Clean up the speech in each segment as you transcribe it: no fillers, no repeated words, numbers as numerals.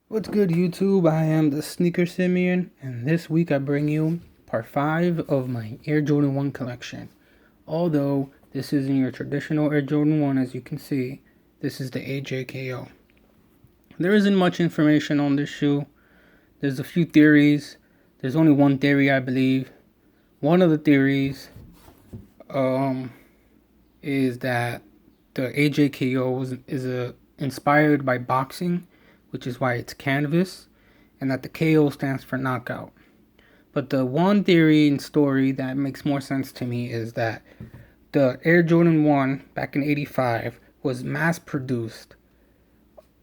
What's good, YouTube? I am the Sneaker Simeon, and this week I bring you part 5 of my Air Jordan 1 collection. Although this isn't your traditional Air Jordan 1, as you can see, this is the AJKO. There isn't much information on this shoe. There's a few theories. There's only one theory, I believe. One of the theories is that the AJKO is inspired by boxing, which is why it's canvas, and that the KO stands for knockout. But the one theory and story that makes more sense to me is that the Air Jordan 1 back in 85 was mass produced,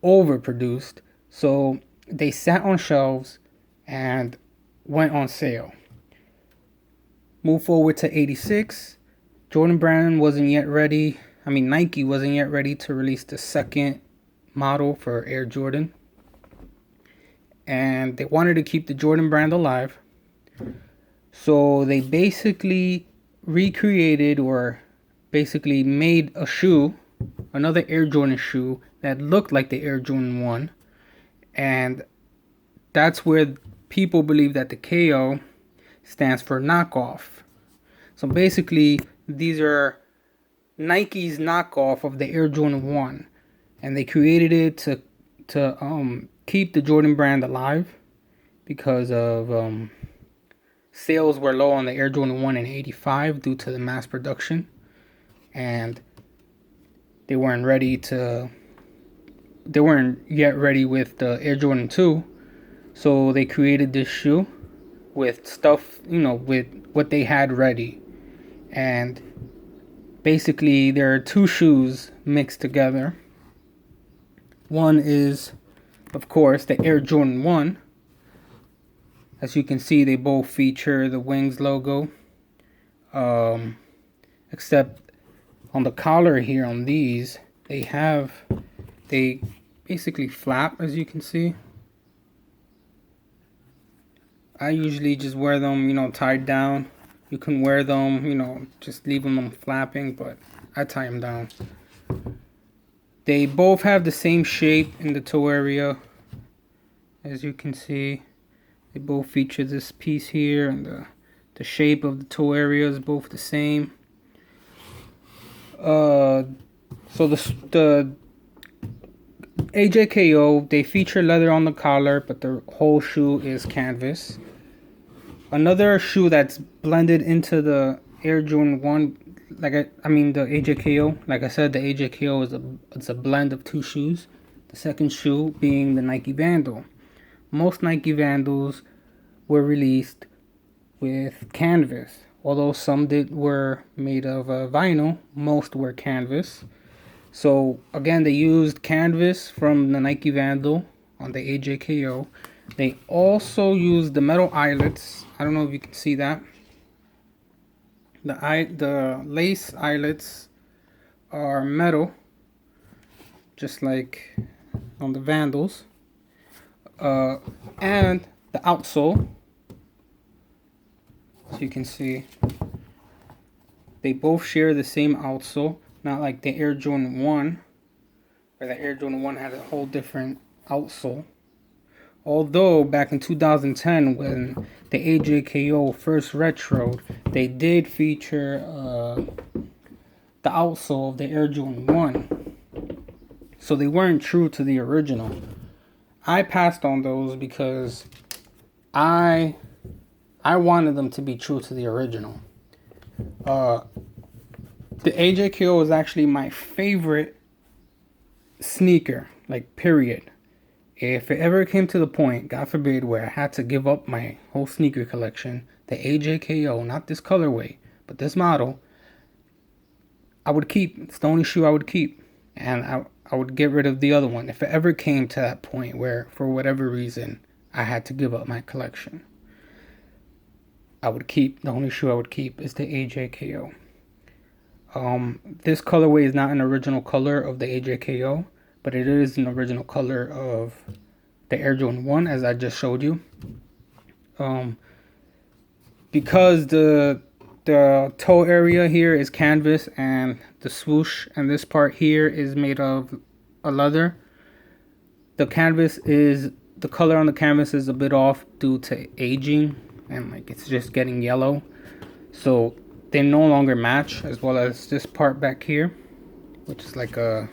overproduced, so they sat on shelves and went on sale. Move forward to 86, Jordan Brand wasn't yet ready. Nike wasn't yet ready to release the second model for Air Jordan. And they wanted to keep the Jordan brand alive. So they basically recreated or basically made a shoe, another Air Jordan shoe that looked like the Air Jordan 1. And that's where people believe that the KO stands for knockoff. So basically, these are Nike's knockoff of the Air Jordan 1. And they created it to keep the Jordan brand alive because of sales were low on the Air Jordan 1 in 85 due to the mass production, and they weren't yet ready with the Air Jordan 2, so they created this shoe with stuff, with what they had ready. And basically there are two shoes mixed together. One is, of course, the Air Jordan 1. As you can see, they both feature the Wings logo. Except on the collar here on these, they basically flap, as you can see. I usually just wear them, tied down. You can wear them, just leaving them flapping, but I tie them down. They both have the same shape in the toe area, as you can see. They both feature this piece here, and the shape of the toe area is both the same. So the AJKO, they feature leather on the collar, but the whole shoe is canvas. Another shoe that's blended into the Air Jordan 1, the AJKO. Like I said, the AJKO is a blend of two shoes. The second shoe being the Nike Vandal. Most Nike Vandals were released with canvas. Although some were made of vinyl, most were canvas. So again, they used canvas from the Nike Vandal on the AJKO. They also used the metal eyelets. I don't know if you can see that. The lace eyelets are metal, just like on the Vandals. And the outsole, as you can see, they both share the same outsole, not like the Air Jordan 1, where the Air Jordan 1 had a whole different outsole. Although back in 2010, when the AJKO first retroed, they did feature the outsole of the Air Jordan 1. So they weren't true to the original. I passed on those because I wanted them to be true to the original. The AJKO is actually my favorite sneaker, like period. If it ever came to the point, God forbid, where I had to give up my whole sneaker collection, the AJKO, not this colorway, but this model, I would keep. It's the only shoe I would keep. And I would get rid of the other one if it ever came to that point where, for whatever reason, I had to give up my collection. I would keep, the only shoe I would keep is the AJKO. This colorway is not an original color of the AJKO, but it is an original color of the Air Jordan 1, as I just showed you. Because the toe area here is canvas and the swoosh and this part here is made of a leather, the canvas is the color on the canvas is a bit off due to aging, and like it's just getting yellow, so they no longer match, as well as this part back here, which is like a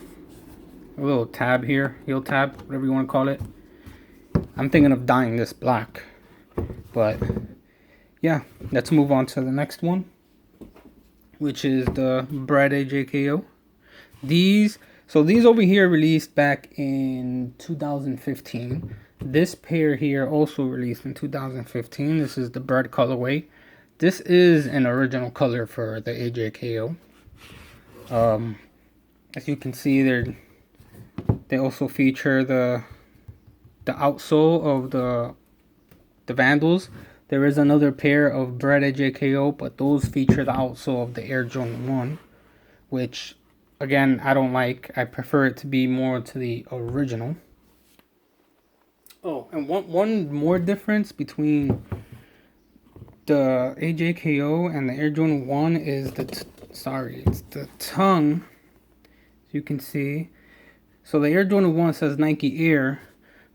little tab here, heel tab, whatever you want to call it. I'm thinking of dyeing this black, but yeah, let's move on to the next one, which is the Bread AJKO. These over here released back in 2015. This pair here also released in 2015. This is the Bread colorway. This is an original color for the AJKO. As you can see, they also feature the outsole of the Vandals. There is another pair of Bread AJKO, but those feature the outsole of the Air Jordan 1, which again I don't like. I prefer it to be more to the original. Oh, and one more difference between the AJKO and the Air Jordan 1 is it's the tongue. As you can see, so the Air Jordan 1 says Nike Air,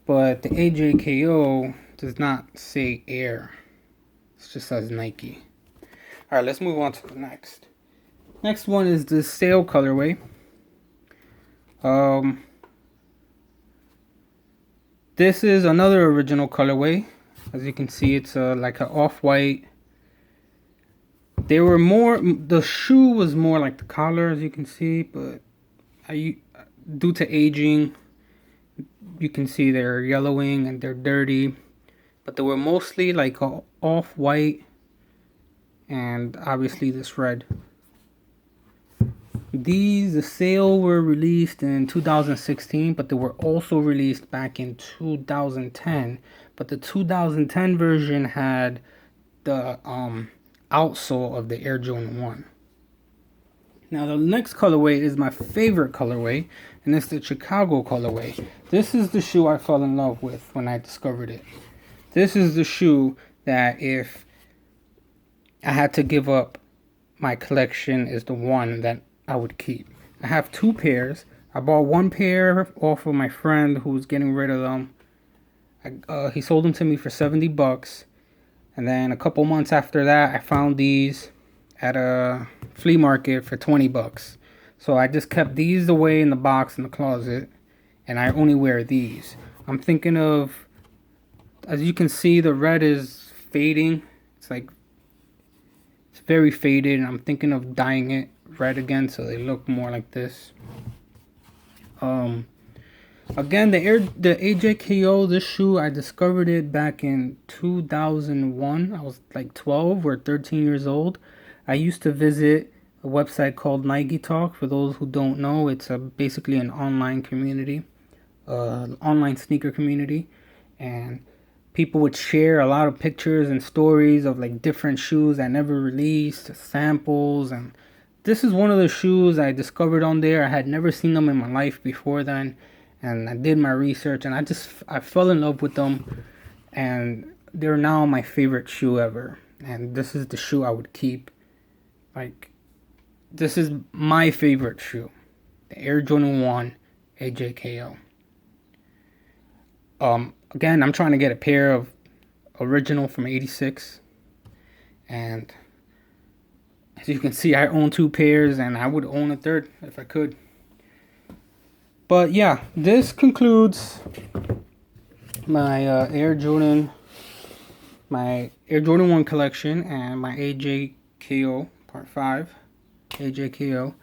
but the AJKO does not say Air. It just says Nike. All right, let's move on to the next. Next one is the Sail colorway. This is another original colorway. As you can see, it's like an off-white. The shoe was more like the collar, as you can see, but due to aging, you can see they're yellowing and they're dirty. But they were mostly like off-white and obviously this red. The Sail were released in 2016, but they were also released back in 2010. But the 2010 version had the outsole of the Air Jordan 1. Now the next colorway is my favorite colorway, and it's the Chicago colorway. This is the shoe I fell in love with when I discovered it. This is the shoe that if I had to give up my collection is the one that I would keep. I have two pairs. I bought one pair off of my friend who was getting rid of them. He sold them to me for $70, and then a couple months after that, I found these at a flea market for $20. So I just kept these away in the box in the closet, and I only wear these. I'm thinking of, as you can see, the red is fading. It's very faded, and I'm thinking of dyeing it red again so they look more like this. Again, the AJKO, this shoe, I discovered it back in 2001. I was like 12 or 13 years old. I used to visit a website called Nike Talk. For those who don't know, it's basically an online community, online sneaker community, and people would share a lot of pictures and stories of like different shoes I never released, samples, and this is one of the shoes I discovered on there. I had never seen them in my life before then, and I did my research, and I fell in love with them, and they're now my favorite shoe ever. And this is the shoe I would keep. Like, this is my favorite shoe, the Air Jordan 1 AJKO. Again, I'm trying to get a pair of original from '86, and as you can see, I own two pairs, and I would own a third if I could. But yeah, this concludes my Air Jordan 1 collection and my AJKO Part 5 AJKO.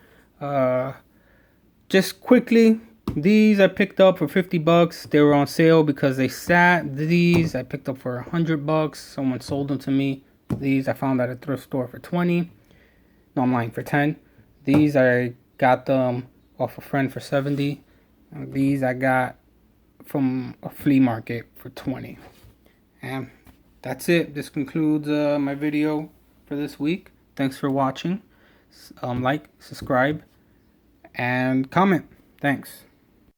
Just quickly, these I picked up for $50. They were on sale because they sat. These I picked up for $100. Someone sold them to me. These I found at a thrift store for $20. No, I'm lying, for $10. These I got them off a friend for $70. And these I got from a flea market for $20. And that's it. This concludes my video for this week. Thanks for watching. Like, subscribe, and comment. Thanks.